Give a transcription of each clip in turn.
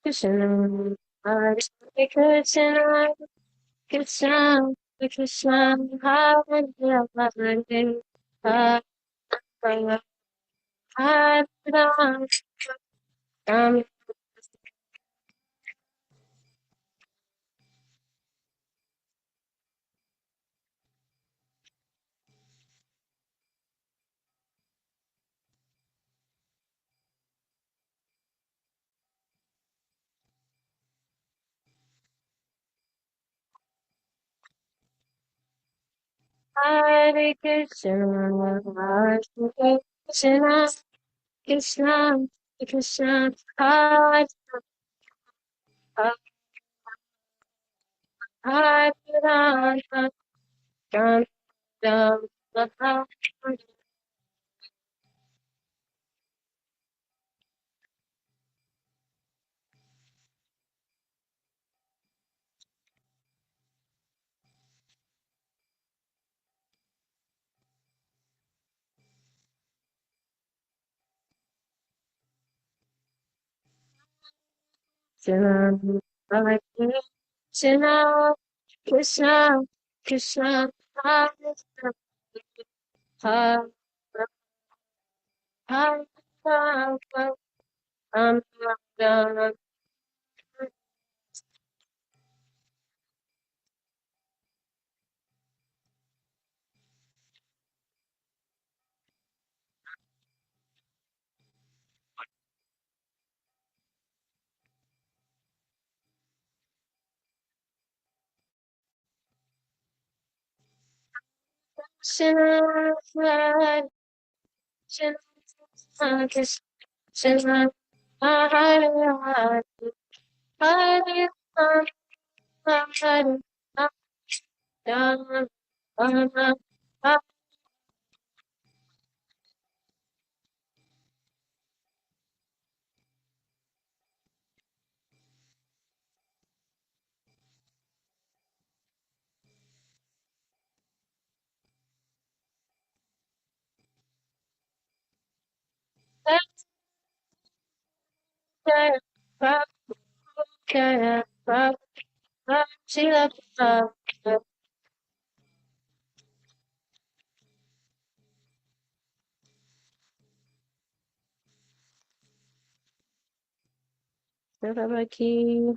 Krishna, Hare Krishna, Krishna, Krishna, Hare Hare, Hare Hare Ram. Hare Krishna, Hare Krishna, Krishna, Krishna, Hare Hare Ram, Ram, Ram, Ram. Krishna, Hare Krishna, Krishna, Krishna, Hare Hare Hare Ram, Ram, Ram. Krishna, Hare Krishna, Krishna, Hare Hare, Hare Ram, Hare Ram, Ram, Ram. Jaya, Jaya, Jaya, Srila Prabhupada. Prabhupada ki.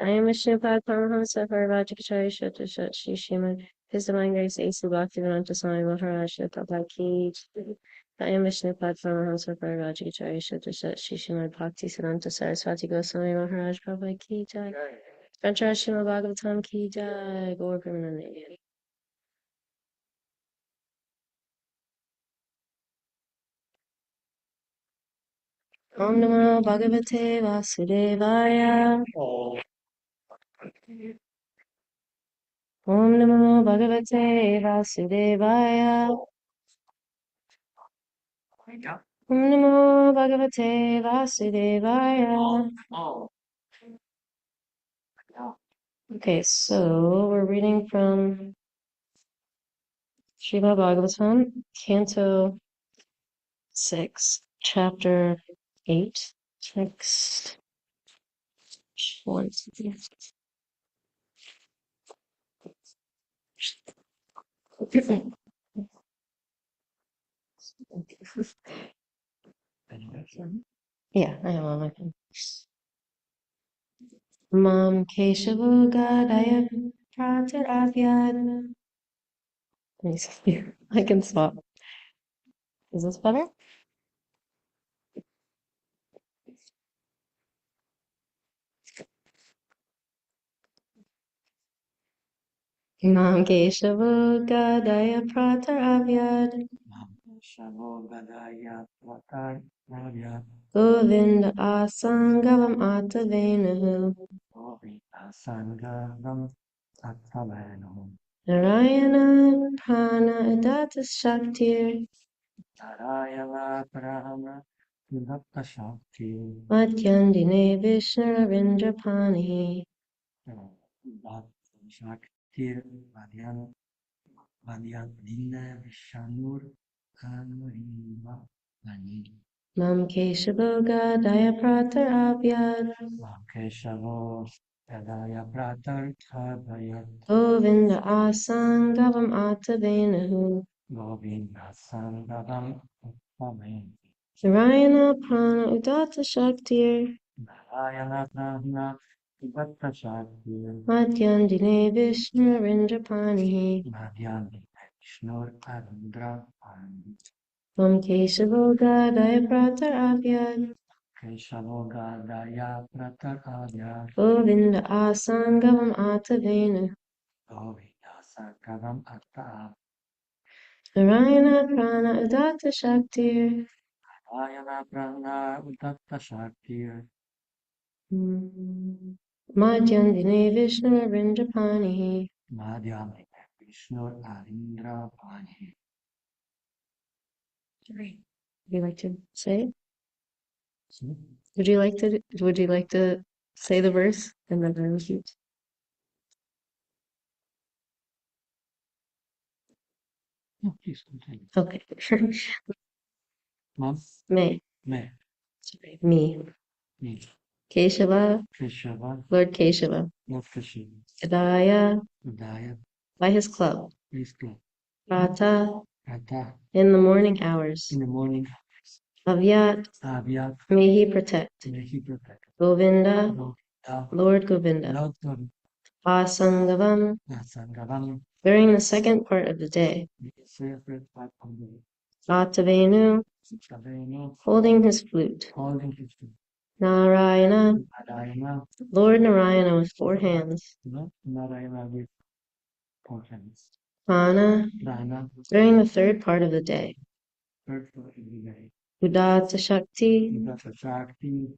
I am Vishnupada Paramahamsa Parvajikacharya Shota Shat Shri Srimad His Divine Grace A.C. Bhaktivedanta Swami Maharaj Prabhupada ki. I am Vishnupada Paramahamsa Parvajikacharya Shota Shat Shri Srimad Bhaktivedanta Saraswati Goswami Maharaj Prabhupada ki jai. Grantaraj Srimad Bhagavatam ki jai. Gaur Premanande. Om Namo Bhagavate Vasudevaya. Om Namo Bhagavate Vasudevaya. Om Namo Bhagavate Vasudevaya. Okay, so we're reading from Srimad Bhagavatam, Canto 6, Chapter 8, text 1. Yeah, I am on my phone. Mam Keshavu Gadaya Pratar Avyad. Let me see. I can swap. Is this better? Mam Keshavu Gadaya Pratar Avyad. Govinda Asangavam Atavenuhu. Sattvaino. Narayana Prana Adata Shaktir Narayana Brahma Vibhakta Shakti. Madhyandine Vishnu Ravindra Pani Bhakta Shakti Madhyandina Vishanur Kanurima Vani. Mam Keshaboga Daya Pratar Avyad Keshavo Yadaya Pratar Tadayat Govinda Asangavam Atavenahu Govinda Sangavam Upame. Narayana Prana Udata Shaktir Narayana Brahma Vibhakta Shakti. Madhyandine Vishnu Ravindra Pani Madhyandina Vishnur Arindra Pani. Mam Keshaboga Daya Pratar Avyad Keshavogadaya Pratakaya Govinda Asangavam Atavenahu Govindasangavam Atta. Narayana Prana Udata Shaktir Ayana Prana Udatta Shakti. Madhyandine Vishnu Ravindra Pani Madhyamina Vishnur Arindra Pani. Would you like to say it? Would you like to say the verse and then I repeat? No, please continue. Okay. Mom? Me. Sorry. Me. Keshava. Keshava. Lord Keshava. Lord Keshava. Adaya. Udaya. By his club. His club. Prata. Prata. In the morning hours. In the morning. Avyat. Avyat. May he protect. May he protect. Govinda. Govinda. Lord Govinda. Lord Govinda. Asangavam. Asangavam. During the second part of the day. The sacred part of the day. Atavenu. Atavenu. Holding his flute. Holding his flute. Narayana. Narayana. Lord Narayana with 4 hands. Narayana with 4 hands. Prana. Prana. During the third part of the day. Third part of the day. Udata Shakti. Udata Shakti.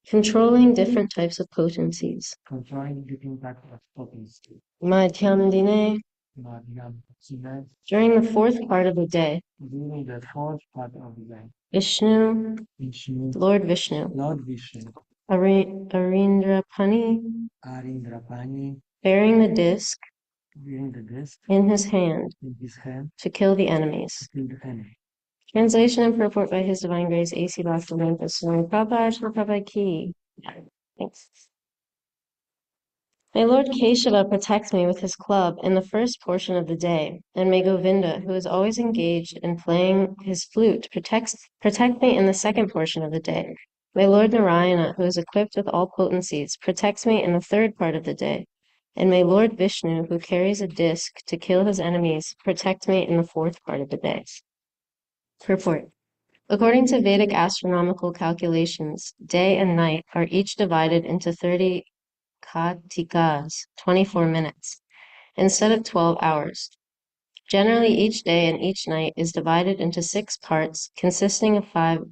Controlling different types of potencies. Controlling different types of potency. Madhyamdine. Madhyamdine. During the fourth part of the day. During the fourth part of the day. Vishnu. Vishnu. Lord Vishnu. Lord Vishnu. Arindra Pani. Arindra Pani. Bearing the disc. Bearing the disc. In his hand. In his hand. To kill the enemies. To kill the enemy. Translation and purport by His Divine Grace A.C. Bhaktivedanta Swami Prabhupada Shri Prabhupada Ki. Thanks. May Lord Keshava protect me with his club in the first portion of the day, and may Govinda, who is always engaged in playing his flute, protect me in the second portion of the day. May Lord Narayana, who is equipped with all potencies, protect me in the third part of the day. And may Lord Vishnu, who carries a disc to kill his enemies, protect me in the fourth part of the day. Purport. According to Vedic astronomical calculations, day and night are each divided into 30 Kartikas, 24 minutes, instead of 12 hours. Generally, each day and each night is divided into 6 parts, consisting of 5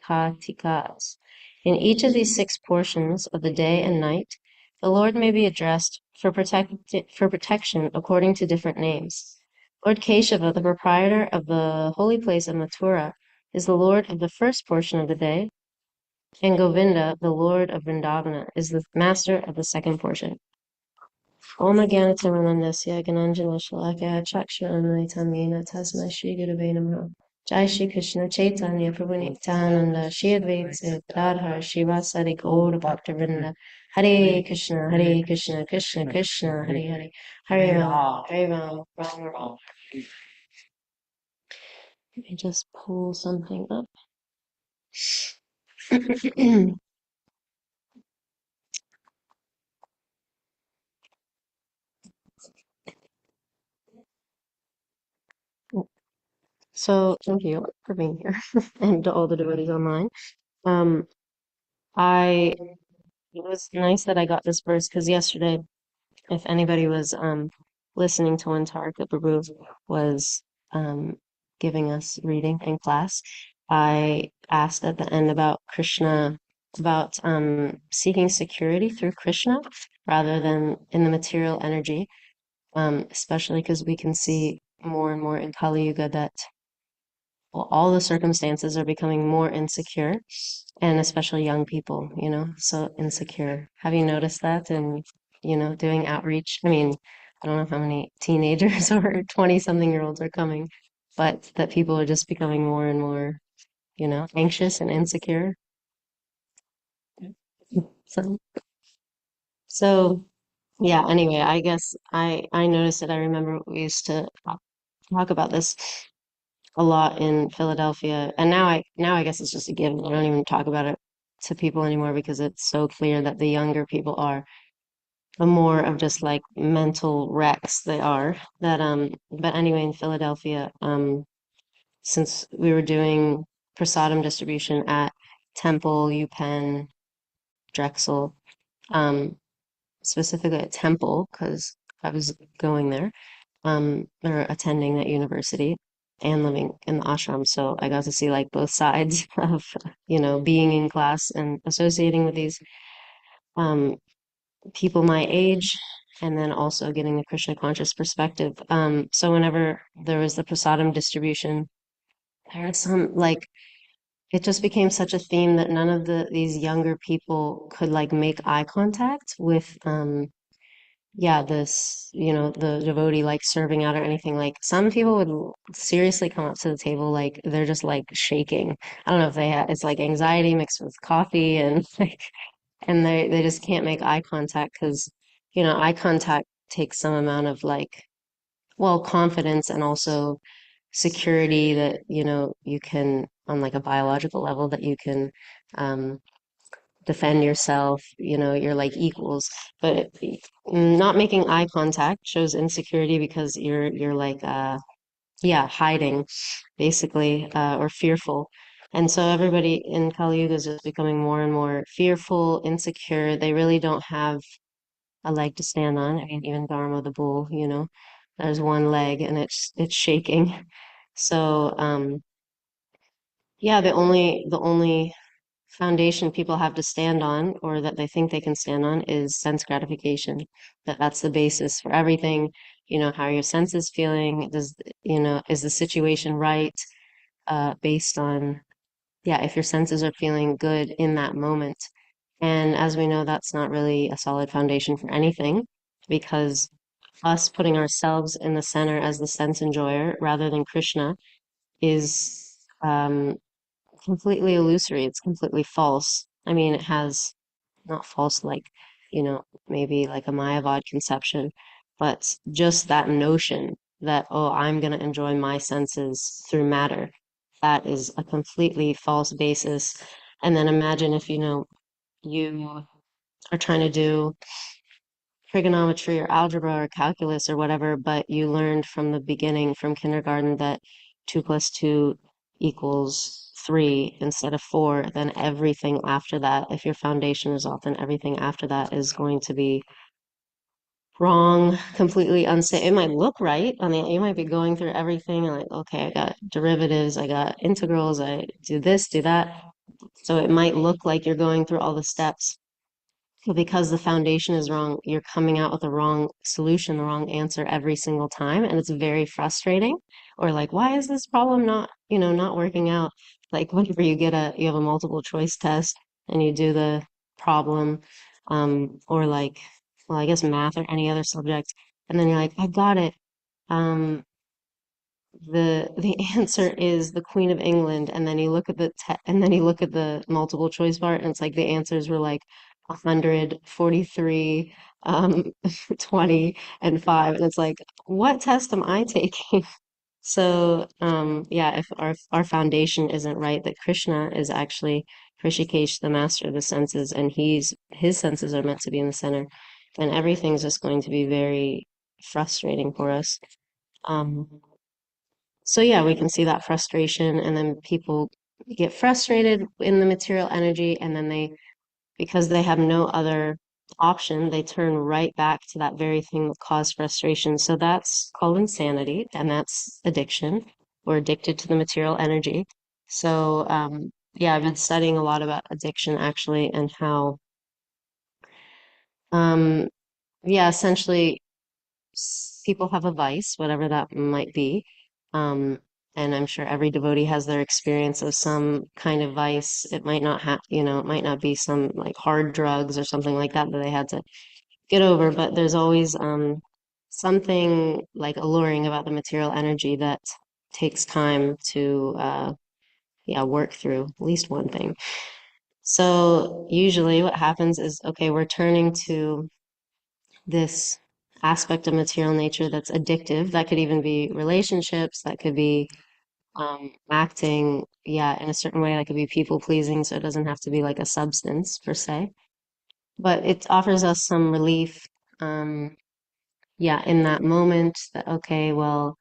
Kartikas. In each of these 6 portions of the day and night, the Lord may be addressed for protection according to different names. Lord Keshava, the proprietor of the holy place of Mathura, is the Lord of the first portion of the day, and Govinda, the Lord of Vrindavana, is the master of the second portion. Om Jnanatimirandasya Gnanjana Shalakaya Chakshurunaitamina Tasmai Shri Gurave Namaha. Jai Shri Krishna Chaitanya Prabhu Nityananda Shri Advaita Gadadhar Shivasari Gaura Bhaktivinoda Hare Krishna Krishna Krishna Hare Hare Hare Ram Ram. Let me just pull something up. So thank you for being here and to all the devotees online. It was nice that I got this verse because yesterday, if anybody was listening to when Tarika Prabhu was giving us reading in class, I asked at the end about Krishna about seeking security through Krishna rather than in the material energy, especially because we can see more and more in Kali Yuga that well, all the circumstances are becoming more insecure, and especially young people, so insecure. Have you noticed that in, doing outreach? I mean, I don't know how many teenagers or 20-something-year-olds are coming, but that people are just becoming more and more, anxious and insecure. So, so yeah, anyway, I guess I noticed it. I remember we used to talk about this a lot in Philadelphia, and now I guess it's just a given. I don't even talk about it to people anymore because it's so clear that the younger people are, the more of just like mental wrecks they are. But anyway, in Philadelphia, since we were doing prasadam distribution at Temple, UPenn, Drexel, um, specifically at Temple because I was going there, or attending that university and living in the ashram. So I got to see like both sides of, being in class and associating with these um, people my age, and then also getting the Krishna conscious perspective. So whenever there was the prasadam distribution, there was some like it just became such a theme that none of these younger people could like make eye contact with yeah, this, the devotee like serving out or anything. Like some people would seriously come up to the table like they're just like shaking. I don't know if it's like anxiety mixed with coffee and like, and they just can't make eye contact because, eye contact takes some amount of like, well, confidence and also security that, you can on like a biological level that you can um defend yourself, you're like equals. But not making eye contact shows insecurity because you're like yeah, hiding basically, or fearful. And so everybody in Kali Yuga is just becoming more and more fearful, insecure. They really don't have a leg to stand on. I mean, even Dharma the bull, there's one leg and it's shaking. So yeah, the only foundation people have to stand on or that they think they can stand on is sense gratification. That's the basis for everything. How are your senses feeling? Is the situation right? Based on, yeah, if your senses are feeling good in that moment. And as we know, that's not really a solid foundation for anything because us putting ourselves in the center as the sense enjoyer rather than Krishna is completely illusory. It's completely false. I mean, it has not false like, maybe like a Mayavad conception, but just that notion that, oh, I'm going to enjoy my senses through matter. That is a completely false basis. And then imagine if, you are trying to do trigonometry or algebra or calculus or whatever, but you learned from the beginning, from kindergarten, that 2 + 2 = 3 instead of 4, then everything after that, if your foundation is off, then everything after that is going to be wrong, completely unsafe. It might look right. I mean, you might be going through everything and like, okay, I got derivatives, I got integrals, I do this, do that. So it might look like you're going through all the steps, but because the foundation is wrong, you're coming out with the wrong solution, the wrong answer every single time, and it's very frustrating. Or like, why is this problem not working out? Like whenever you have a multiple choice test and you do the problem, or like, well, I guess math or any other subject, and then you're like, I got it. Um, the answer is the Queen of England, and then you look at and then you look at the multiple choice part, and it's like the answers were like 100, 43, 20, and 5, and it's like, what test am I taking? So, yeah, if our foundation isn't right, that Krishna is actually Rishikesh, the master of the senses, and his senses are meant to be in the center, then everything's just going to be very frustrating for us. Um, so yeah, we can see that frustration, and then people get frustrated in the material energy, and then because they have no other option, they turn right back to that very thing that caused frustration. So that's called insanity, and that's addiction. We're addicted to the material energy. So yeah, I've been studying a lot about addiction actually and how, um, yeah, essentially people have a vice, whatever that might be. Um, and I'm sure every devotee has their experience of some kind of vice. It might not have, it might not be some like hard drugs or something like that that they had to get over, but there's always something like alluring about the material energy that takes time to yeah, work through at least one thing. So usually what happens is, okay, we're turning to this aspect of material nature that's addictive. That could even be relationships, that could be acting, yeah, in a certain way, that could be people pleasing, so it doesn't have to be like a substance per se. But it offers us some relief, yeah, in that moment that, okay, well,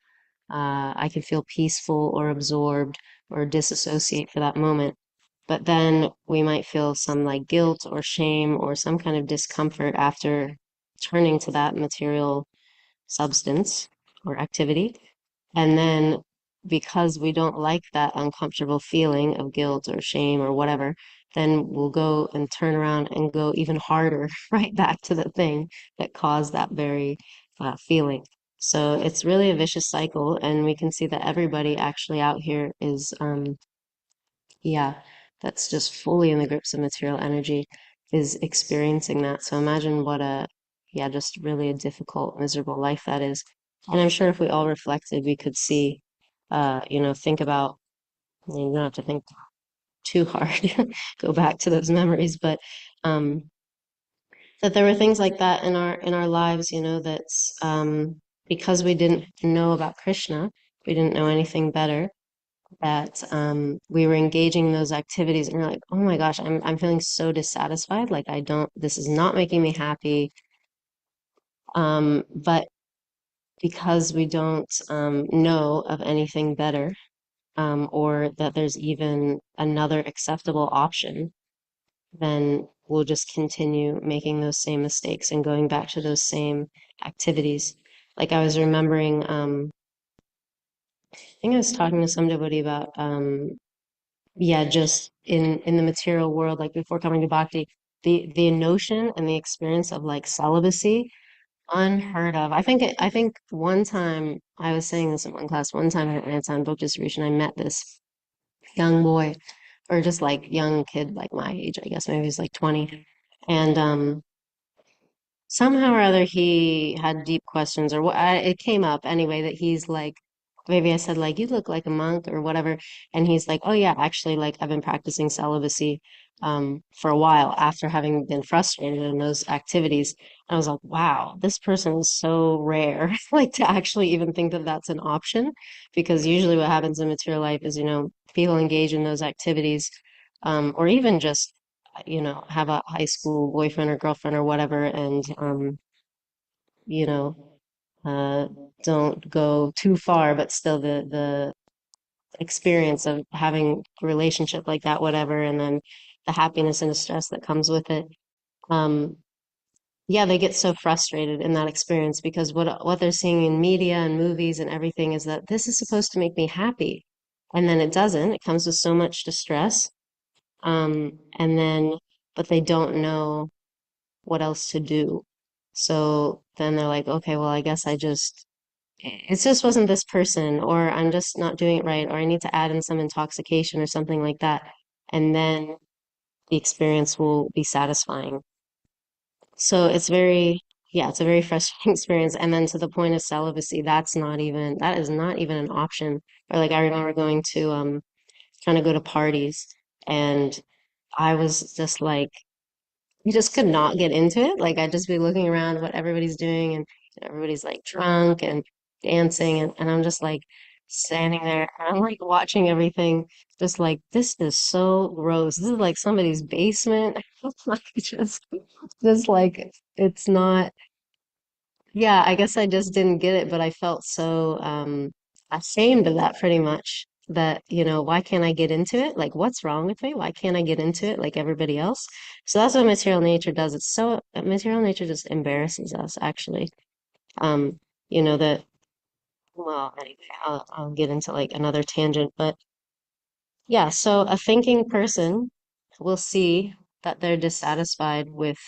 I can feel peaceful or absorbed or disassociate for that moment. But then we might feel some like guilt or shame or some kind of discomfort after turning to that material substance or activity. And then because we don't like that uncomfortable feeling of guilt or shame or whatever, then we'll go and turn around and go even harder right back to the thing that caused that very feeling. So it's really a vicious cycle, and we can see that everybody actually out here is yeah, that's just fully in the grips of material energy is experiencing that. So imagine what a, yeah, just really a difficult, miserable life that is. And I'm sure if we all reflected, we could see, think about, you don't have to think too hard, go back to those memories, but um, that there were things like that in our lives, that's because we didn't know about Krishna, we didn't know anything better that we were engaging in those activities and you're like, oh my gosh, I'm feeling so dissatisfied. Like I don't, this is not making me happy. But because we don't know of anything better, or that there's even another acceptable option, then we'll just continue making those same mistakes and going back to those same activities. Like I was remembering, I think I was talking to some devotee about yeah, just in the material world, like before coming to bhakti, the notion and the experience of like celibacy, unheard of. I think one time I was saying this in one class. One time at Anton book distribution, I met this young boy, or just like young kid, like my age, I guess maybe he's like 20, and somehow or other he had deep questions or what it came up anyway that he's like maybe I said like you look like a monk or whatever and he's like oh yeah actually like I've been practicing celibacy for a while after having been frustrated in those activities. I was like wow, this person is so rare like to actually even think that that's an option, because usually what happens in material life is people engage in those activities, or even just have a high school boyfriend or girlfriend or whatever, and you know, uh, don't go too far, but still the experience of having a relationship like that, whatever, and then the happiness and the stress that comes with it. Um, yeah, they get so frustrated in that experience because what they're seeing in media and movies and everything is that this is supposed to make me happy, and then it doesn't. It comes with so much distress. And then, but they don't know what else to do. So then they're like, okay, well, I guess it just wasn't this person, or I'm just not doing it right, or I need to add in some intoxication or something like that. And then the experience will be satisfying. So yeah, it's a very frustrating experience. And then to the point of celibacy, that is not even an option. Or like I remember trying to go to parties and I was just like, you just could not get into it. Like I'd just be looking around what everybody's doing and everybody's like drunk and dancing and I'm just like standing there and I'm like watching everything just like this is so gross. This is like somebody's basement. Like just like it's not, yeah, I guess I just didn't get it, but I felt so ashamed of that pretty much. That, why can't I get into it? Like, what's wrong with me? Why can't I get into it like everybody else? So that's what material nature does. Material nature just embarrasses us, actually. Um, that, well, anyway, I'll get into like another tangent, but Yeah, so a thinking person will see that they're dissatisfied with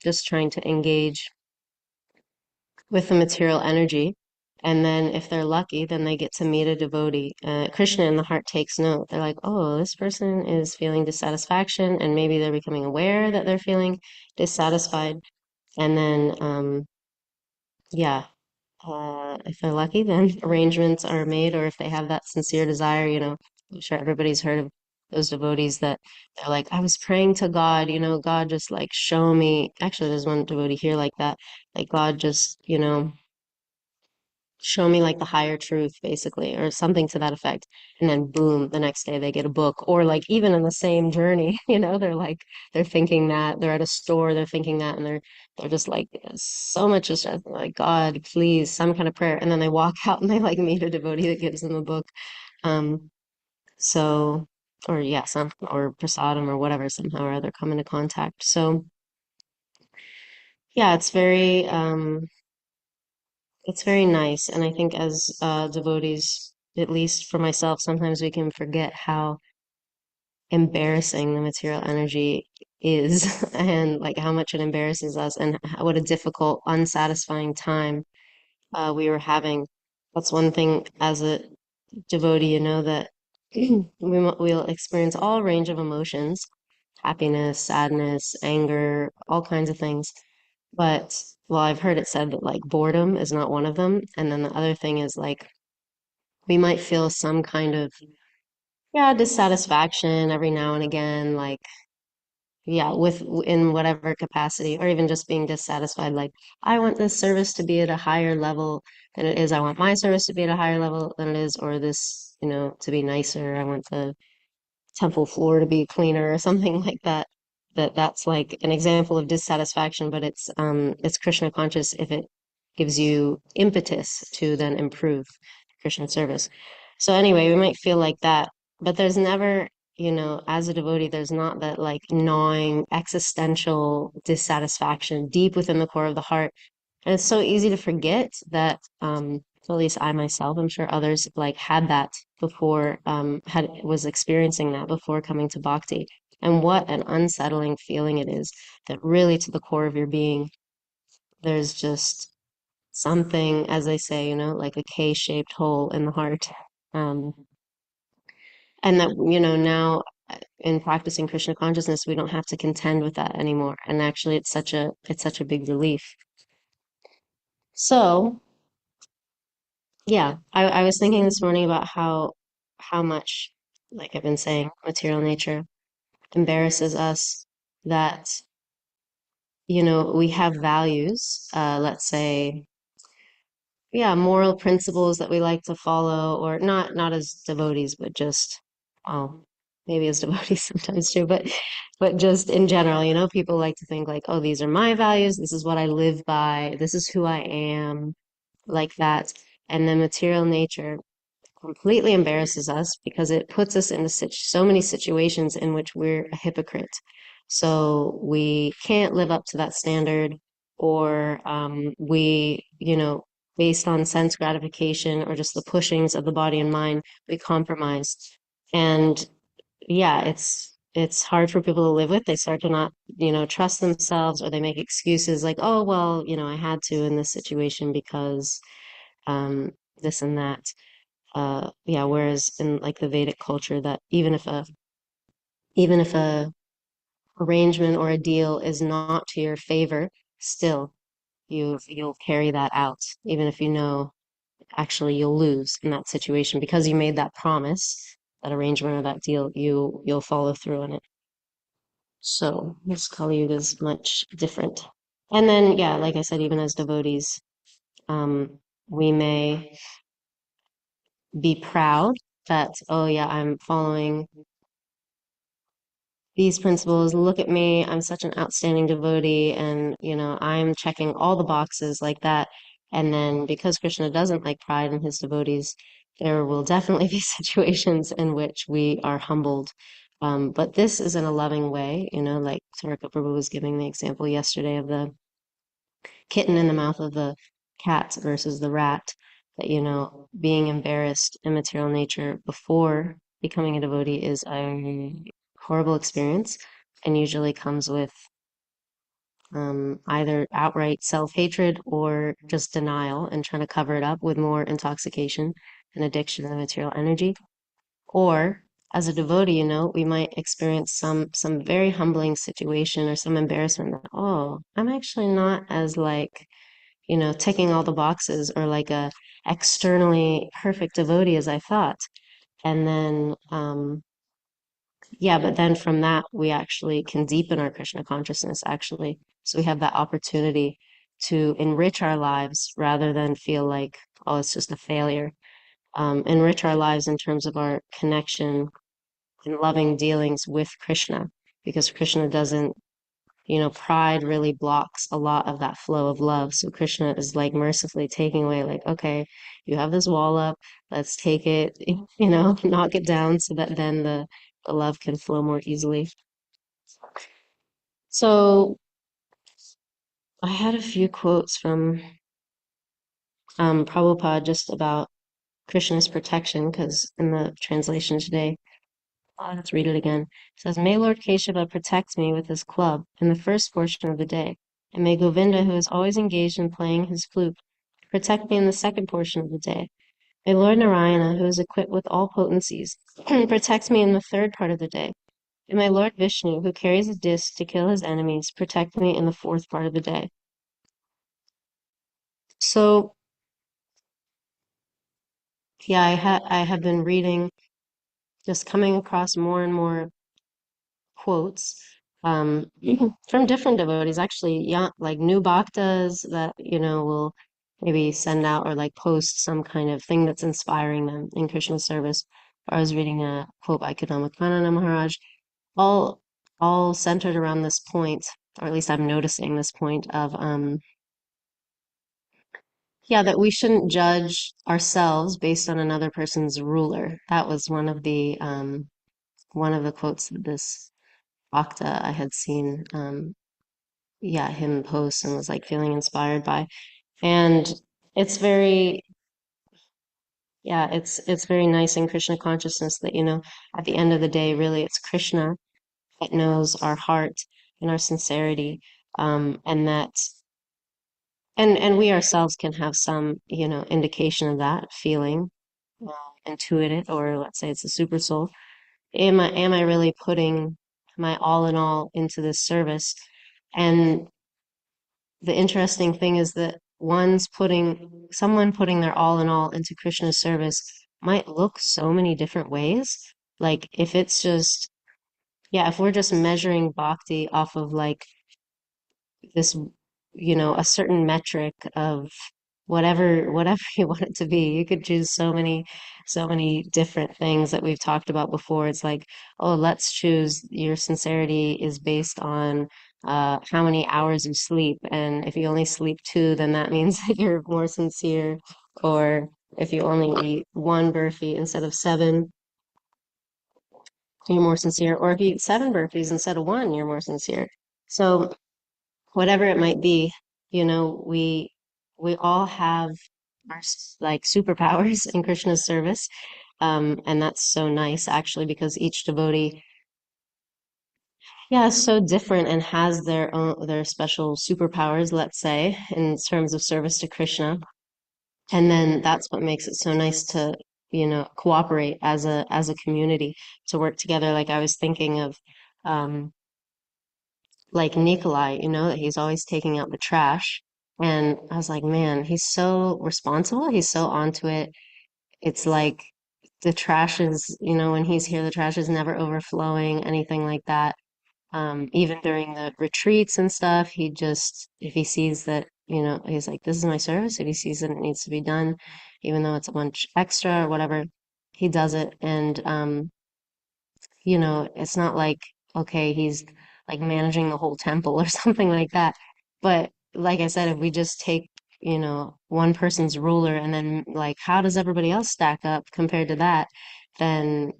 just trying to engage with the material energy. And then if they're lucky, then they get to meet a devotee. Krishna in the heart takes note. They're like, oh, this person is feeling dissatisfaction, and maybe they're becoming aware that they're feeling dissatisfied. And then, yeah, if they're lucky, then arrangements are made, or if they have that sincere desire, I'm sure everybody's heard of those devotees that they're like, I was praying to God, God just like show me. Actually, there's one devotee here like that, like God just, show me like the higher truth, basically, or something to that effect. And then boom, the next day they get a book, or like even in the same journey, they're like they're thinking that they're at a store, they're thinking that, and they're just like so much just like God, please, some kind of prayer, and then they walk out and they like meet a devotee that gives them a book. Um, so or yeah, some or prasadam or whatever, somehow or other come into contact. So yeah, it's very nice. And I think as devotees, at least for myself, sometimes we can forget how embarrassing the material energy is and like how much it embarrasses us and what a difficult, unsatisfying time we were having. That's one thing as a devotee, that we'll experience all range of emotions, happiness, sadness, anger, all kinds of things. But well, I've heard it said that like boredom is not one of them. And then the other thing is like we might feel some kind of, yeah, dissatisfaction every now and again, like, yeah, with in whatever capacity, or even just being dissatisfied. Like, I want this service to be at a higher level than it is. I want my service to be at a higher level than it is, or this, to be nicer. I want the temple floor to be cleaner or something like that. That's like an example of dissatisfaction, but it's Krishna conscious if it gives you impetus to then improve Krishna service. So anyway, we might feel like that, but there's never, as a devotee, there's not that like gnawing existential dissatisfaction deep within the core of the heart. And it's so easy to forget that, at least I myself, I'm sure others like had that before, was experiencing that before coming to bhakti. And what an unsettling feeling it is that really to the core of your being, there's just something, as they say, like a K-shaped hole in the heart. Um, and that, now in practicing Krishna consciousness, we don't have to contend with that anymore. And actually it's such a big relief. So, yeah, I was thinking this morning about how much, like I've been saying, material nature embarrasses us, that, we have values, let's say, yeah, moral principles that we like to follow, or not as devotees, but just, well, maybe as devotees sometimes too, but just in general, people like to think like, oh, these are my values, this is what I live by, this is who I am, like that. And then material nature completely embarrasses us because it puts us into so many situations in which we're a hypocrite. So we can't live up to that standard, or based on sense gratification or just the pushings of the body and mind, we compromise. And yeah, it's hard for people to live with. They start to not, trust themselves, or they make excuses like, oh, well, I had to in this situation because um, this and that. Yeah, whereas in like the Vedic culture, that even if a arrangement or a deal is not to your favor, still you'll carry that out, even if you know actually you'll lose in that situation because you made that promise, that arrangement or that deal, you'll follow through on it. So this Kali Yuga is much different. And then yeah, like I said, even as devotees, we may be proud that, oh yeah, I'm following these principles. Look at me, I'm such an outstanding devotee, and I'm checking all the boxes like that. And then because Krishna doesn't like pride in his devotees, there will definitely be situations in which we are humbled. But this is in a loving way, like Sarika Prabhu was giving the example yesterday of the kitten in the mouth of the cat versus the rat, that being embarrassed in material nature before becoming a devotee is a horrible experience and usually comes with either outright self-hatred or just denial and trying to cover it up with more intoxication and addiction to material energy. Or as a devotee, we might experience some very humbling situation or some embarrassment that, oh, I'm actually not as like, ticking all the boxes or like a externally perfect devotee as I thought. And then yeah, but then from that, we actually can deepen our Krishna consciousness, actually. So we have that opportunity to enrich our lives rather than feel like, oh, it's just a failure. Enrich our lives in terms of our connection and loving dealings with Krishna, because Krishna doesn't, pride really blocks a lot of that flow of love. So Krishna is like mercifully taking away, like, okay, you have this wall up, let's take it, knock it down so that then the love can flow more easily. So I had a few quotes from Prabhupada just about Krishna's protection, because in the translation today, let's read it again. It says, may Lord Keshava protect me with his club in the first portion of the day, and may Govinda, who is always engaged in playing his flute, protect me in the second portion of the day. May Lord Narayana, who is equipped with all potencies, protect me in the third part of the day. And may Lord Vishnu, who carries a disc to kill his enemies, protect me in the fourth part of the day. So yeah, I have been reading, just coming across more and more quotes from different devotees, actually, yeah, like new bhaktas that, will maybe send out or like post some kind of thing that's inspiring them in Krishna service. Or I was reading a quote by Kadamakanana Maharaj, all all centered around this point, or at least I'm noticing this point of yeah, that we shouldn't judge ourselves based on another person's ruler. That was one of the quotes that this Bhakta I had seen yeah, him post and was like feeling inspired by. And it's very yeah, it's very nice in Krishna consciousness that, at the end of the day, really it's Krishna that knows our heart and our sincerity. And that and we ourselves can have some, indication of that feeling, intuit it, or let's say it's a super soul. Am I really putting my all in all into this service? And the interesting thing is that someone putting their all in all into Krishna's service might look so many different ways. Like if it's just, yeah, if we're just measuring bhakti off of like this, a certain metric of whatever you want it to be. You could choose so many different things that we've talked about before. It's like, oh, let's choose your sincerity is based on how many hours you sleep. And if you only sleep 2, then that means that you're more sincere. Or if you only eat 1 burfi instead of 7, you're more sincere. Or if you eat 7 burpees instead of 1, you're more sincere. So whatever it might be, we all have our like superpowers in Krishna's service. And that's so nice actually because each devotee, yeah, is so different and has their special superpowers, let's say, in terms of service to Krishna. And then that's what makes it so nice to, cooperate as a community to work together. Like I was thinking of um like Nikolai, that he's always taking out the trash. And I was like, man, he's so responsible. He's so onto it. It's like the trash is, when he's here, the trash is never overflowing, anything like that. Even during the retreats and stuff, if he sees that, he's like, this is my service. If he sees that it needs to be done, even though it's a bunch extra or whatever, he does it. And, it's not like, okay, he's like managing the whole temple or something like that. But like I said, if we just take, one person's ruler and then like, how does everybody else stack up compared to that? Then,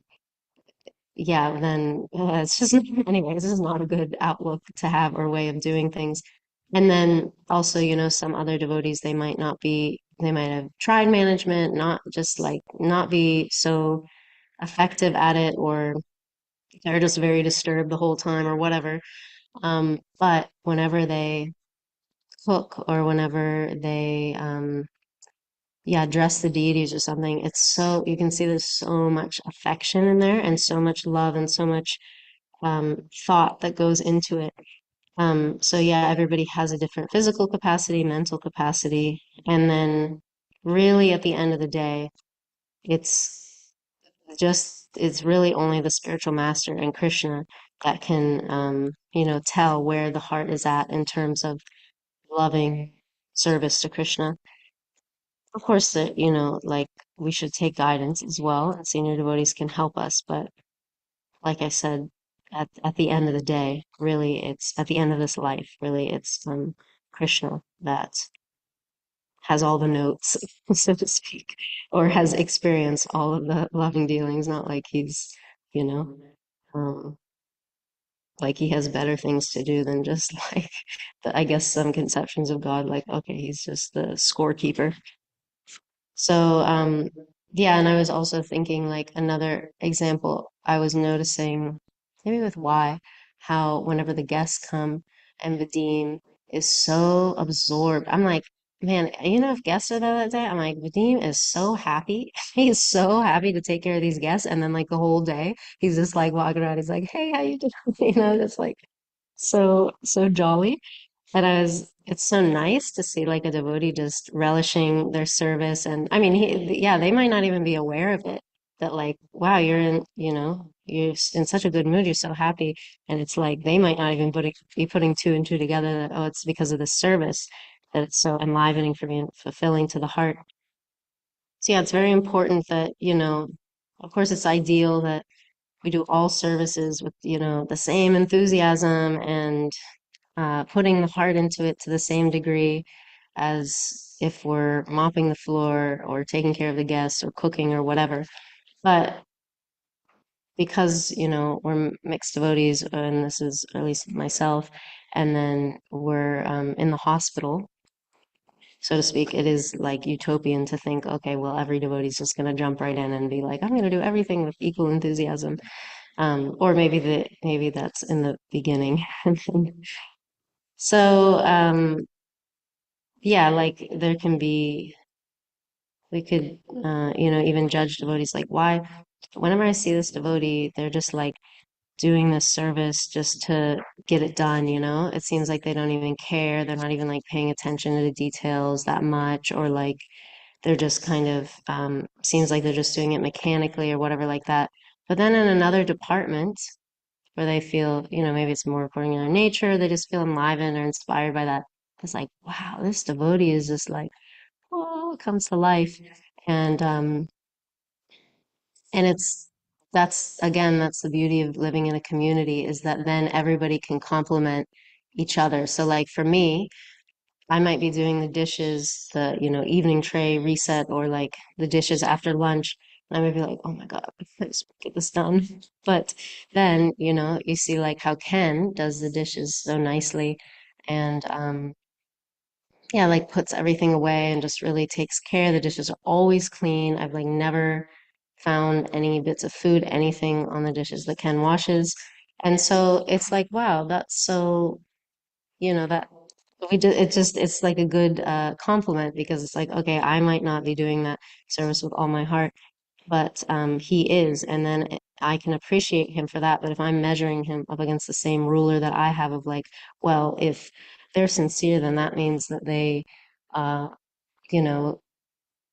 yeah, then it's just, anyways, this is not a good outlook to have or way of doing things. And then also, some other devotees, they might have tried management, not just like, not be so effective at it, or they're just very disturbed the whole time or whatever. But whenever they cook or whenever they yeah, dress the deities or something, it's so you can see there's so much affection in there and so much love and so much thought that goes into it. So yeah, everybody has a different physical capacity, mental capacity, and then really at the end of the day, it's it's really only the spiritual master and Krishna that can tell where the heart is at in terms of loving service to Krishna. Of course, that like we should take guidance as well, and senior devotees can help us, but like I said, at the end of the day, really, it's at the end of this life, really, it's Krishna that has all the notes, so to speak, or has experienced all of the loving dealings. Not like he's, you know, um, like he has better things to do than just like I guess some conceptions of God, like okay, he's just the scorekeeper. So, yeah, and I was also thinking like another example I was noticing, maybe with why, how whenever the guests come and Vadim is so absorbed. I'm like, man, if guests are there that day, I'm like, Vadim is so happy. He is so happy to take care of these guests. And then like the whole day, he's just like walking around. He's like, hey, how you doing? It's like so jolly. And it's so nice to see like a devotee just relishing their service. And I mean, yeah, they might not even be aware of it, that like, wow, you're in such a good mood. You're so happy. And it's like, they might not even be putting two and two together that, oh, it's because of the service that it's so enlivening for me and fulfilling to the heart. So yeah, it's very important that, of course, it's ideal that we do all services with, the same enthusiasm and putting the heart into it to the same degree as if we're mopping the floor or taking care of the guests or cooking or whatever. But because, we're mixed devotees, and this is at least myself, and then we're in the hospital, so to speak, it is like utopian to think, okay, well, every devotee is just going to jump right in and be like, I'm going to do everything with equal enthusiasm. Or maybe that's in the beginning. So, yeah, like there can be, we could, even judge devotees like, why, whenever I see this devotee, they're just like doing this service just to get it done, It seems like they don't even care. They're not even like paying attention to the details that much, or like they're just kind of, seems like they're just doing it mechanically or whatever like that. But then in another department, where they feel, maybe it's more according to their nature, they just feel enlivened or inspired by that. It's like, wow, this devotee is just like, oh, comes to life. And and that's again, that's the beauty of living in a community, is that then everybody can complement each other. So like for me, I might be doing the dishes, the, evening tray reset, or like the dishes after lunch. And I might be like, oh my God, let's get this done. But then, you see like how Ken does the dishes so nicely, and yeah, like puts everything away and just really takes care. The dishes are always clean. I've like never found any bits of food, anything on the dishes that Ken washes. And so it's like, wow, that's so, that it's like a good compliment, because it's like, okay, I might not be doing that service with all my heart, but he is, and then I can appreciate him for that. But if I'm measuring him up against the same ruler that I have of like, well, if they're sincere, then that means that uh, you know,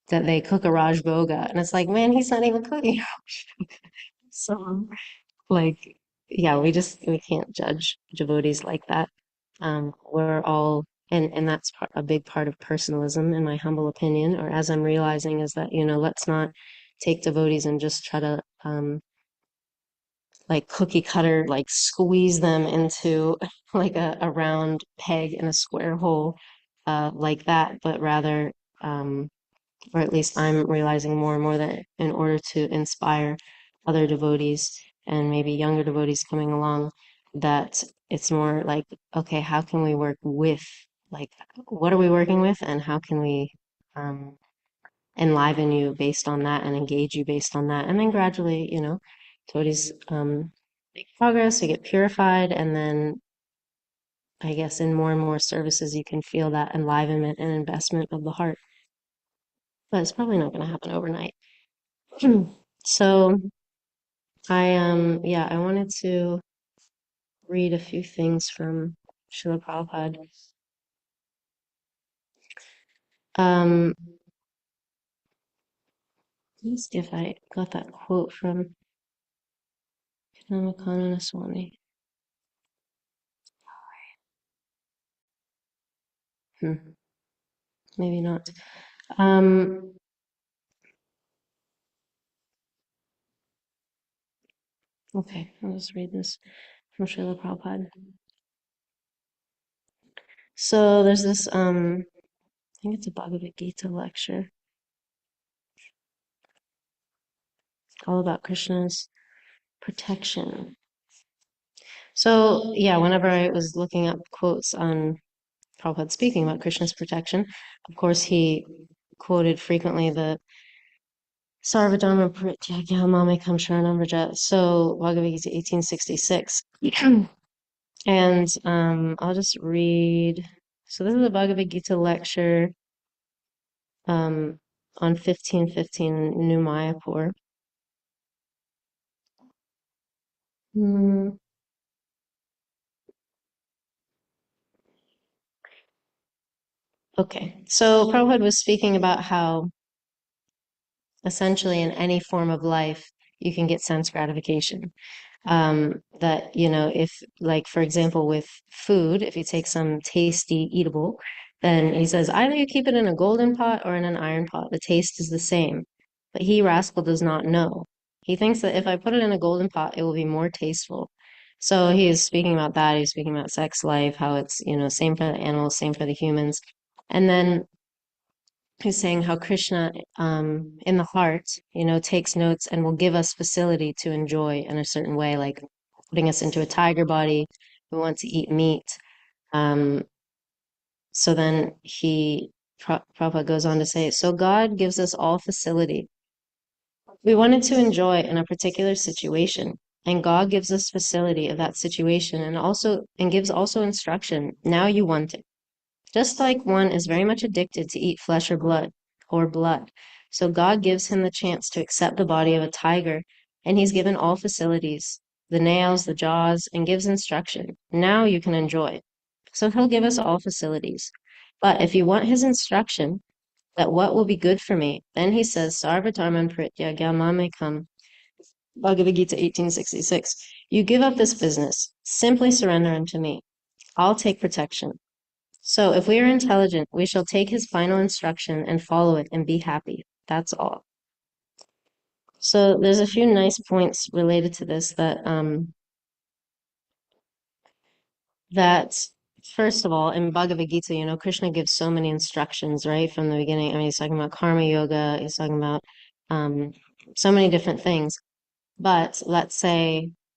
they cook a Raj Boga, and it's like, man, he's not even cooking. So, like, yeah, we can't judge devotees like that. We're all, and that's a big part of personalism, in my humble opinion, or as I'm realizing, is that, let's not take devotees and just try to, like cookie cutter, like squeeze them into like a round peg in a square hole, like that, but rather, or at least I'm realizing more and more, that in order to inspire other devotees and maybe younger devotees coming along, that it's more like, okay, how can we work with, like, what are we working with, and how can we, um, enliven you based on that and engage you based on that. And then gradually, devotees make progress, we get purified, and then I guess in more and more services you can feel that enlivenment and investment of the heart. But it's probably not going to happen overnight. So I wanted to read a few things from Srila Prabhupada. Let's see if I got that quote from Namakanana Swami. Maybe not. Okay, I'll just read this from Srila Prabhupada. So there's this, I think it's a Bhagavad Gita lecture all about Krishna's protection. So yeah, whenever I was looking up quotes on Prabhupada speaking about Krishna's protection, of course he quoted frequently the Sarvadharma Parityagya Mamekam Sharanam Vraja. So Bhagavad Gita 1866. And I'll just read. So this is a Bhagavad Gita lecture on 1515 New Mayapur. Okay, so Prabhupada was speaking about how essentially in any form of life you can get sense gratification. That, if, like, for example, with food, if you take some tasty eatable, then he says either you keep it in a golden pot or in an iron pot, the taste is the same. But he, rascal, does not know. He thinks that if I put it in a golden pot, it will be more tasteful. So he is speaking about that. He's speaking about sex life, how it's, same for the animals, same for the humans. And then he's saying how Krishna, in the heart, takes notes and will give us facility to enjoy in a certain way, like putting us into a tiger body. We want to eat meat. So then Prabhupada goes on to say, so God gives us all facility. We wanted to enjoy in a particular situation, and God gives us facility of that situation and gives also instruction. Now you want it. Just like one is very much addicted to eat flesh or blood. So God gives him the chance to accept the body of a tiger, and he's given all facilities, the nails, the jaws, and gives instruction. Now you can enjoy. So he'll give us all facilities. But if you want his instruction, that what will be good for me, then he says, Sarvatarman Pritya Mamekam, Bhagavad Gita 1866. You give up this business, simply surrender unto me. I'll take protection. So if we are intelligent, we shall take his final instruction and follow it and be happy. That's all. So there's a few nice points related to this that first of all, in Bhagavad Gita, Krishna gives so many instructions, right, from the beginning. I mean, he's talking about karma yoga, he's talking about so many different things. But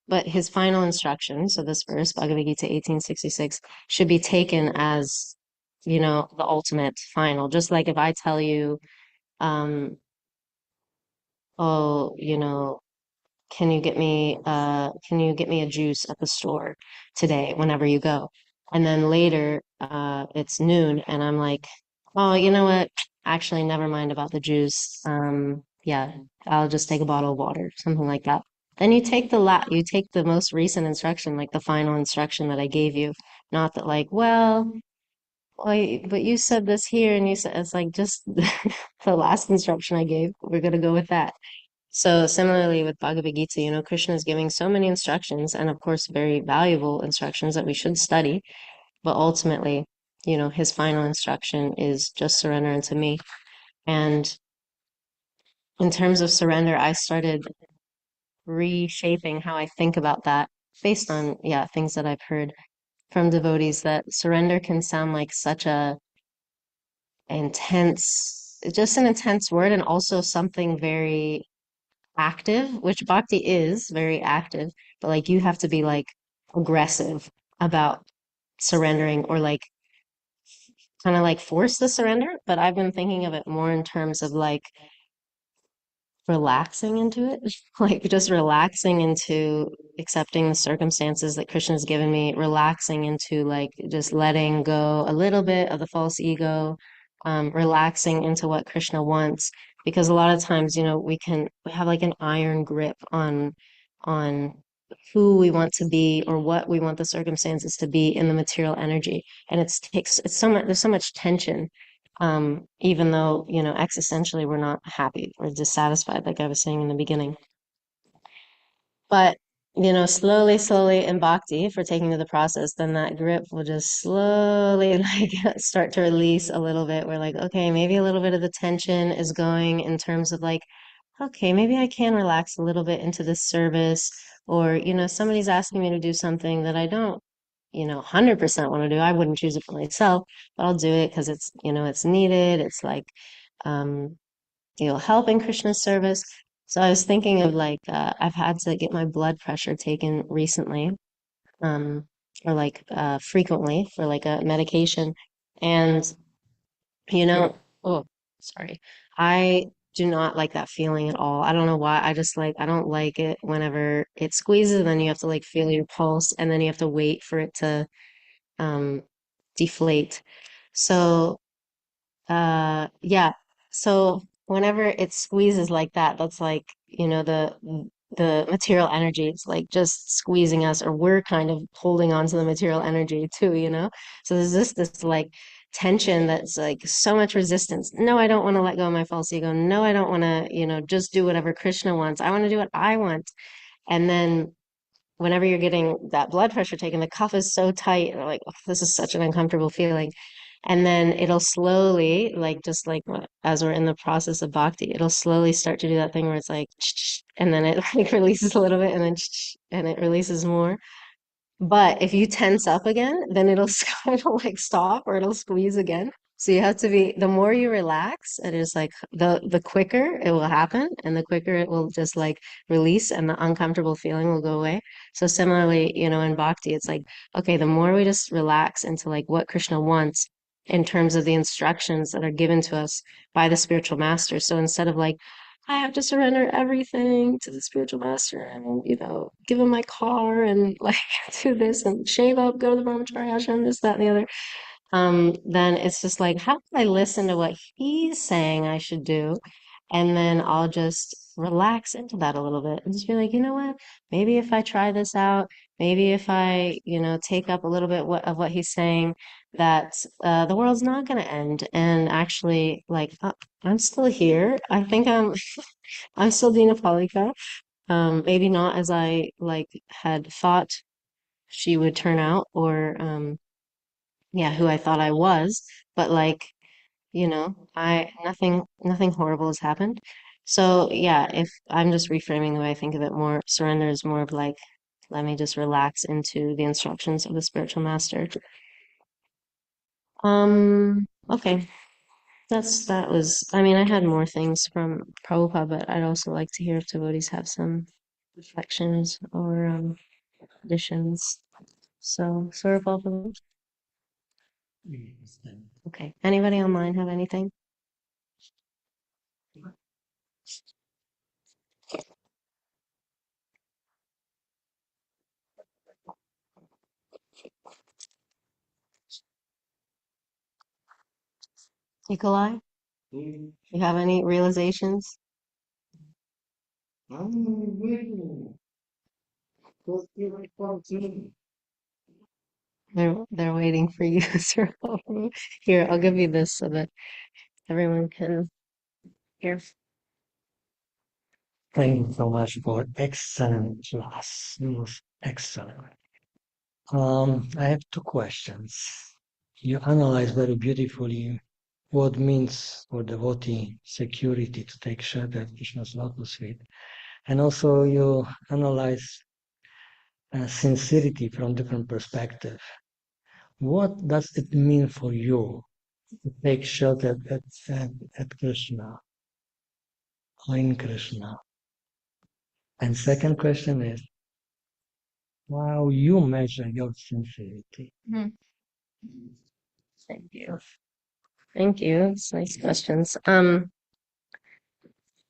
but his final instruction, so this verse, Bhagavad Gita 1866, should be taken as, the ultimate final. Just like if I tell you, oh, can you get me a juice at the store today whenever you go? And then later, it's noon and I'm like, oh, you know what? Actually, never mind about the juice. Yeah, I'll just take a bottle of water, something like that. Then you take the most recent instruction, like the final instruction that I gave you, not that like, but you said this here and you said it's like just the last instruction I gave. We're gonna go with that. So similarly with Bhagavad Gita, Krishna is giving so many instructions and of course very valuable instructions that we should study, but ultimately, his final instruction is just surrender unto me. And in terms of surrender, I started reshaping how I think about that based on, things that I've heard from devotees that surrender can sound like such just an intense word and also something very active, which bhakti is very active, but like you have to be like aggressive about surrendering or like kind of like force the surrender, but I've been thinking of it more in terms of like relaxing into it, like just relaxing into accepting the circumstances that Krishna has given me, relaxing into like just letting go a little bit of the false ego, relaxing into what Krishna wants. Because a lot of times, we have like an iron grip on who we want to be or what we want the circumstances to be in the material energy. And it's so much, there's so much tension, even though, existentially we're not happy or dissatisfied, like I was saying in the beginning. But, slowly, slowly in bhakti, if we're taking to the process, then that grip will just slowly like start to release a little bit. We're like, okay, maybe a little bit of the tension is going in terms of like, okay, maybe I can relax a little bit into this service. Or, somebody's asking me to do something that I don't 100% want to do. I wouldn't choose it for myself, but I'll do it because it's needed. It's like, um, help in Krishna's service. So I was thinking of like, I've had to get my blood pressure taken recently, um, or like frequently for like a medication. And, oh, sorry. I do not like that feeling at all. I don't know why. I don't like it whenever it squeezes and then you have to like feel your pulse and then you have to wait for it to um, deflate. So, yeah. So whenever it squeezes like that, that's like, the material energy is like just squeezing us, or we're kind of holding on to the material energy too. So there's this like tension that's like so much resistance. No, I don't want to let go of my false ego. No, I don't want to, just do whatever Krishna wants. I want to do what I want. And then whenever you're getting that blood pressure taken, the cuff is so tight, and like, "Oh, this is such an uncomfortable feeling." And then it'll slowly, like just like as we're in the process of bhakti, it'll slowly start to do that thing where it's like, and then it like releases a little bit, and then and it releases more. But if you tense up again, then it'll kind of like stop or it'll squeeze again. So you have to be, the more you relax, it is like the quicker it will happen and the quicker it will just like release and the uncomfortable feeling will go away. So similarly, in bhakti, it's like, okay, the more we just relax into like what Krishna wants in terms of the instructions that are given to us by the spiritual master. So instead of like, I have to surrender everything to the spiritual master and, give him my car and like do this and shave up, go to the brahmacharya ashram, this, that, and the other. Then it's just like, how can I listen to what he's saying I should do? And then I'll just relax into that a little bit and just be like, you know what? Maybe if I try this out, maybe if I, take up a little bit of what he's saying, that the world's not going to end. And actually, like, I'm still here. I think I'm still Dina Palika. Maybe not as I like had thought she would turn out, or yeah, who I thought I was, but like, I nothing horrible has happened. So yeah, if I'm just reframing the way I think of it, more surrender is more of like, let me just relax into the instructions of the spiritual master. Okay. I mean, I had more things from Prabhupada, but I'd also like to hear if devotees have some reflections or additions. So, sort of all of Okay. Anybody online have anything? Nikolai, you have any realizations? They're waiting for you, sir. Here, I'll give you this so that everyone can hear. Thank you so much for excellent class. It was excellent. I have two questions. You analyze very beautifully what means for devotee security to take shelter at Krishna's lotus feet. And also you analyze sincerity from different perspective. What does it mean for you to take shelter at Krishna or in Krishna? And second question is, how you measure your sincerity? Mhm. Thank you. Thank you. It's nice questions.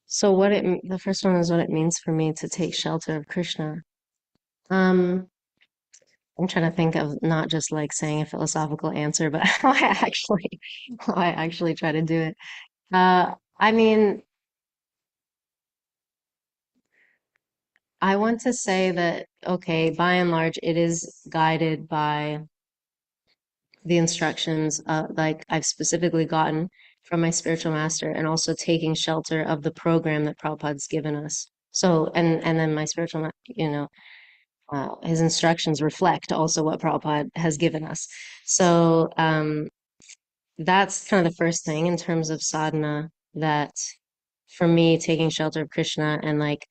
So the first one is what it means for me to take shelter of Krishna. Um, I'm trying to think of not just like saying a philosophical answer, but how I actually try to do it. I mean, I want to say that, okay, by and large, it is guided by the instructions, like I've specifically gotten from my spiritual master, and also taking shelter of the program that Prabhupada's given us. So, and then my spiritual, his instructions reflect also what Prabhupada has given us. So, that's kind of the first thing in terms of sadhana, that for me, taking shelter of Krishna, and like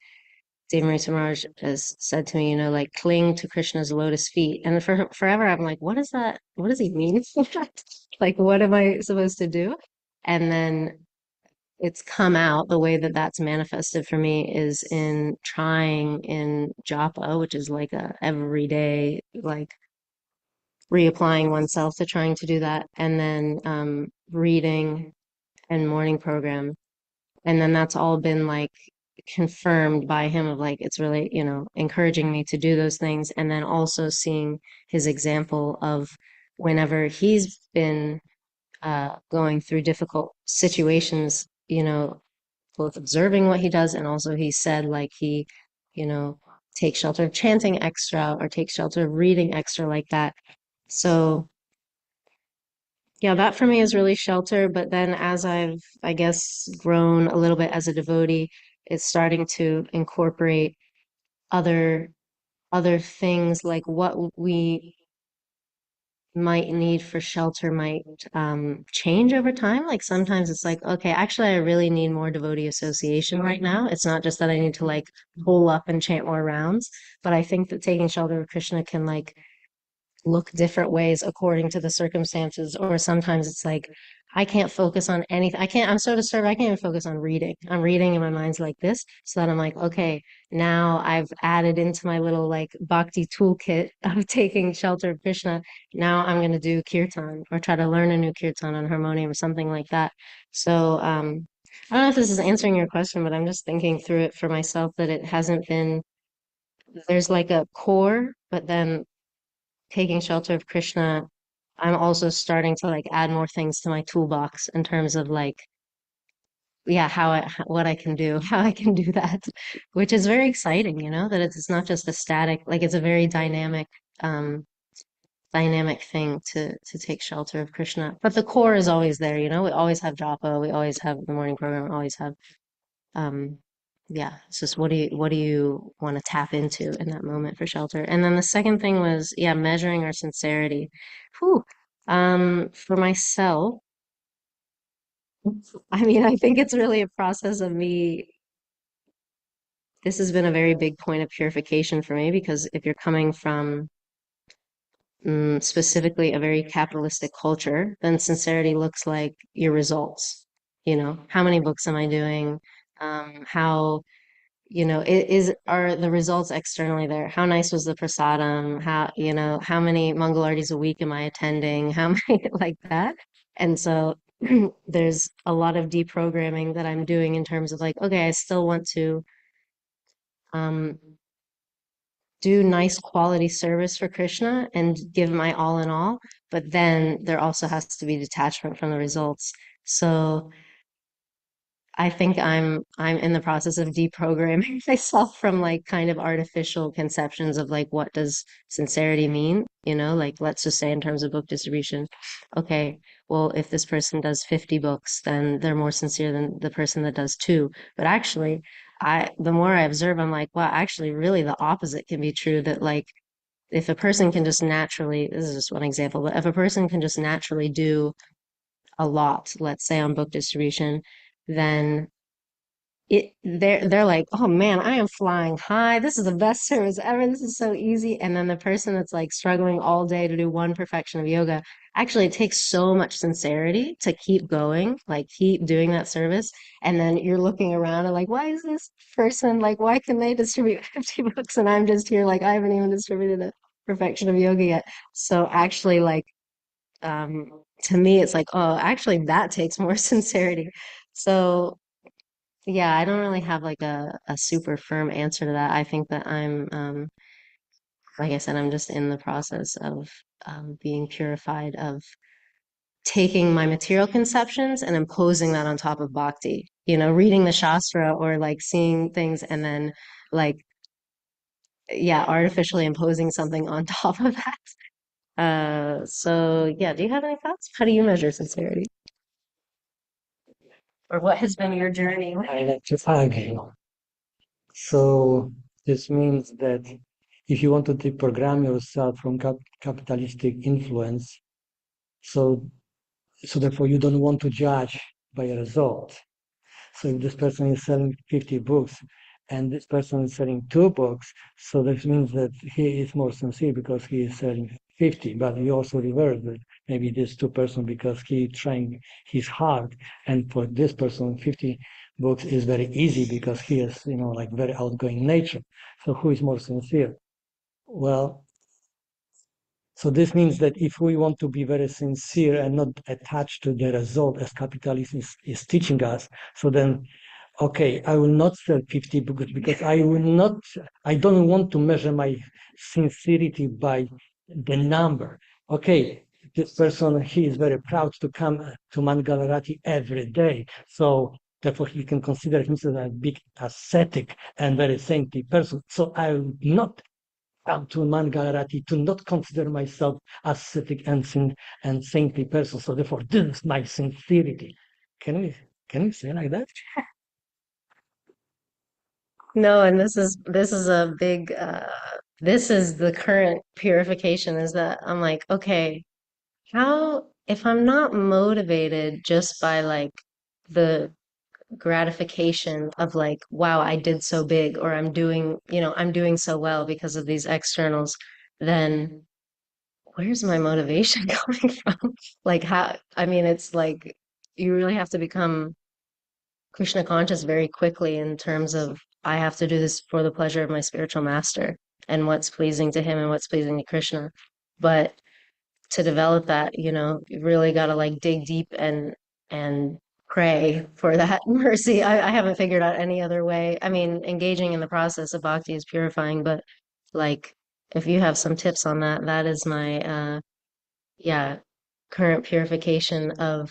Devamarita Maharaj has said to me, like cling to Krishna's lotus feet. And for forever, I'm like, what is that? What does he mean? Like, what am I supposed to do? And then it's come out, the way that that's manifested for me is in trying in japa, which is like a everyday, like reapplying oneself to trying to do that, and then reading and morning program. And then that's all been like confirmed by him, of like it's really, encouraging me to do those things. And then also seeing his example of whenever he's been going through difficult situations, both observing what he does, and also he said like he, you know, takes shelter of chanting extra, or takes shelter of reading extra, like that. So yeah, that for me is really shelter. But then as I've, I guess, grown a little bit as a devotee, it's starting to incorporate other other things, like what we might need for shelter might change over time. Like sometimes it's like, okay, actually, I really need more devotee association right now. It's not just that I need to like pull up and chant more rounds, but I think that taking shelter of Krishna can like look different ways according to the circumstances. Or sometimes it's like I can't focus on anything. I'm so disturbed, I can't even focus on reading. I'm reading and my mind's like this. So that I'm like, okay, now I've added into my little like bhakti toolkit of taking shelter of Krishna. Now I'm going to do kirtan, or try to learn a new kirtan on harmonium or something like that. So, I don't know if this is answering your question, but I'm just thinking through it for myself, that it hasn't been, there's like a core, but then taking shelter of Krishna, I'm also starting to like add more things to my toolbox in terms of like, yeah, what I can do, how I can do that, which is very exciting, that it's not just a static, like it's a very um, dynamic thing to take shelter of Krishna. But the core is always there, we always have japa, we always have the morning program, we always have, um, yeah, it's just what do you want to tap into in that moment for shelter? And then the second thing was, yeah, measuring our sincerity. Whew. For myself, I mean, I think it's really a process of me. This has been a very big point of purification for me, because if you're coming from specifically a very capitalistic culture, then sincerity looks like your results. How many books am I doing? How are the results externally there? How nice was the prasadam? How many Mangalartis a week am I attending? How many like that? And so there's a lot of deprogramming that I'm doing in terms of like, okay, I still want to um, do nice quality service for Krishna and give my all in all, but then there also has to be detachment from the results. So I think I'm in the process of deprogramming myself from like kind of artificial conceptions of like what does sincerity mean, like let's just say in terms of book distribution. Okay, well, if this person does 50 books, then they're more sincere than the person that does two. But actually, the more I observe, I'm like, wow, actually really the opposite can be true, that like if a person can just naturally, this is just one example, but if a person can just naturally do a lot, let's say on book distribution, then they're like, oh man, I am flying high. This is the best service ever. This is so easy. And then the person that's like struggling all day to do one perfection of yoga, actually it takes so much sincerity to keep going, like keep doing that service. And then you're looking around and like, why is this person like, why can they distribute 50 books and I'm just here like I haven't even distributed a perfection of yoga yet. So actually like to me, it's like, oh, actually, that takes more sincerity. So, yeah, I don't really have like a super firm answer to that. I think that like I said, I'm just in the process of being purified of taking my material conceptions and imposing that on top of bhakti. Reading the Shastra or like seeing things and then like, yeah, artificially imposing something on top of that. So yeah, do you have any thoughts? How do you measure sincerity? Or what has been your journey? I like to argue. So this means that if you want to deprogram yourself from capitalistic influence, so therefore you don't want to judge by a result. So if this person is selling 50 books and this person is selling 2 books, so that means that he is more sincere because he is selling 50, but you also reverse it. Maybe this 2 person because he trying his hard, and for this person 50 books is very easy because he is, like very outgoing nature. So who is more sincere? Well, so this means that if we want to be very sincere and not attached to the result as capitalism is teaching us, so then okay, I will not sell 50 books because I don't want to measure my sincerity by the number. Okay, this person, he is very proud to come to Mangalarati every day. So therefore he can consider himself a big ascetic and very saintly person. So I will not come to Mangalarati to not consider myself ascetic and saintly person. So therefore this is my sincerity. Can we can we say like that? No, and this is a big this is the current purification is that I'm like, okay, how if I'm not motivated just by like the gratification of like, wow, I did so big or I'm doing so well because of these externals, then where's my motivation coming from? Like how, I mean, it's like you really have to become Krishna conscious very quickly in terms of I have to do this for the pleasure of my spiritual master and what's pleasing to him and what's pleasing to Krishna. But to develop that, you really got to like dig deep and pray for that mercy. I haven't figured out any other way. I mean, engaging in the process of bhakti is purifying, but like if you have some tips on that, that is my yeah, current purification of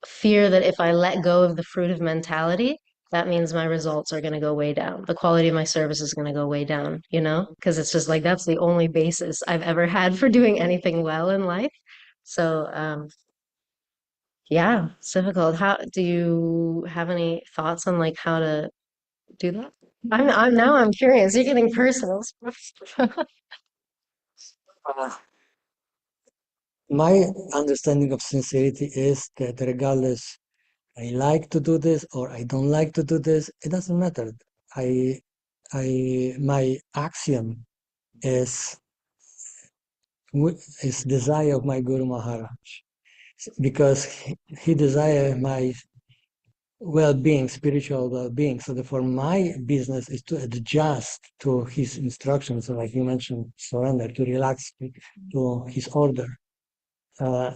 fear that if I let go of the fruit of mentality, that means my results are going to go way down. The quality of my service is going to go way down, because it's just like that's the only basis I've ever had for doing anything well in life. So, yeah, it's difficult. How do you have any thoughts on like how to do that? I'm curious. You're getting personal. Uh, My understanding of sincerity is that regardless I like to do this or I don't like to do this, it doesn't matter. I my axiom is is desire of my Guru Maharaj because he desire my well-being, spiritual well-being. So therefore, my business is to adjust to his instructions. So like you mentioned, surrender, to relax to his order.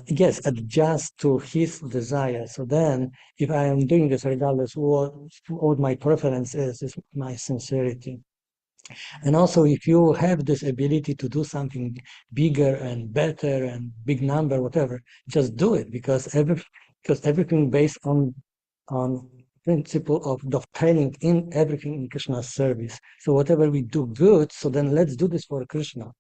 Yes, adjust to his desire. So then, if I am doing this regardless what my preference is my sincerity. And also, if you have this ability to do something bigger and better and big number, whatever, just do it because everything based on principle of dovetailing in everything in Krishna's service. So whatever we do good, so then let's do this for Krishna.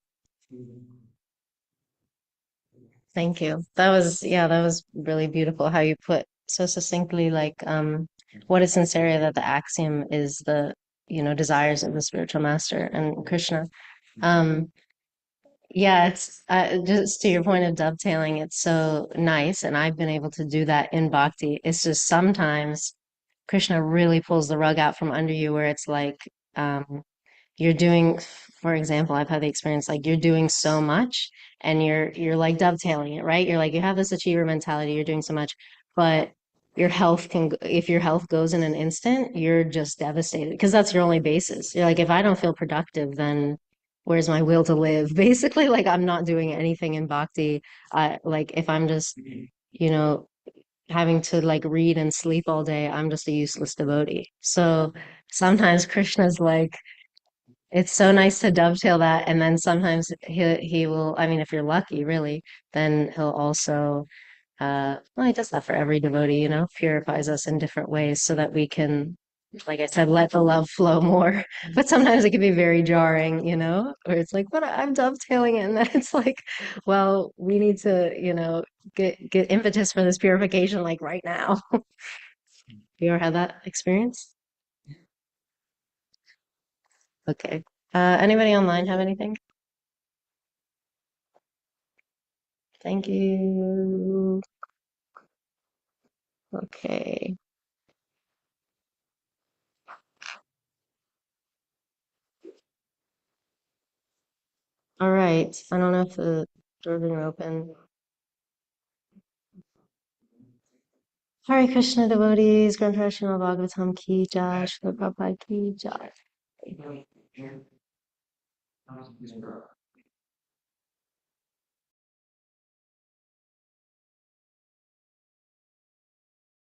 Thank you. That was really beautiful how you put so succinctly like what is sincerity that the axiom is the desires of the spiritual master and Krishna. Um yeah, it's just to your point of dovetailing, it's so nice and I've been able to do that in bhakti. It's just sometimes Krishna really pulls the rug out from under you where it's like you're doing, for example, I've had the experience like you're doing so much and you're like dovetailing it, right? You're like you have this achiever mentality, you're doing so much, but if your health goes in an instant, you're just devastated because that's your only basis. You're like, if I don't feel productive, then where's my will to live? Basically, like I'm not doing anything in bhakti. I like if I'm just, you know, having to like read and sleep all day, I'm just a useless devotee. So sometimes Krishna's like, it's so nice to dovetail that, and then sometimes he will, I mean, if you're lucky, really, then he'll also well, he does that for every devotee, you know, purifies us in different ways so that we can, like I said, let the love flow more. But sometimes it can be very jarring, you know, where it's like, but I'm dovetailing it, and then it's like, well, we need to, you know, get impetus for this purification like right now. You ever had that experience? Okay. Anybody online have anything? Thank you. Okay. All right. I don't know if the doors are open. Hare Krishna devotees, Grand Srimad Bhagavatam ki jai, Srila Prabhupada ki jai.